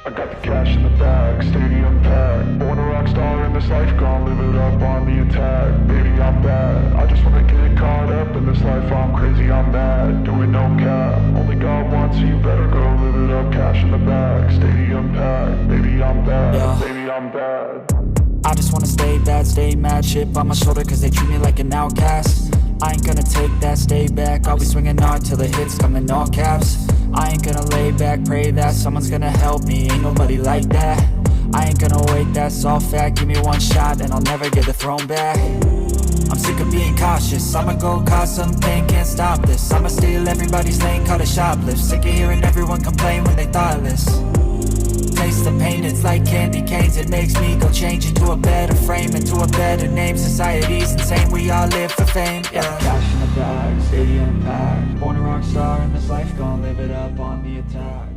I got the cash in the bag, stadium packed. Born a rock star in this life, gon' live it up on the attack. Baby, I'm bad, I just wanna get caught up in this life. I'm crazy, I'm mad, doing no cap. Only got one, so you better go live it up. Cash in the bag, stadium packed. Baby, I'm bad, Yeah. baby, I'm bad. I just wanna stay bad, stay mad. Chip on my shoulder cause they treat me like an outcast. I ain't gonna take that, stay back. I'll be swinging hard till the hits come in all caps. I ain't gonna lay back, pray that someone's gonna help me. Ain't nobody like that. I ain't gonna wait, that's all fact. Give me one shot and I'll never get the throne back. I'm sick of being cautious, I'ma go cause some pain, can't stop this. I'ma steal everybody's lane, call it shoplift. Sick of hearing everyone complain when they thoughtless. Taste the pain, it's like candy canes. It makes me go change into a better frame, into a better name. Society's insane, we all live for fame, yeah. Cash in the bag, stadium packed. Born a rock star in this life, gon' live it up on the attack.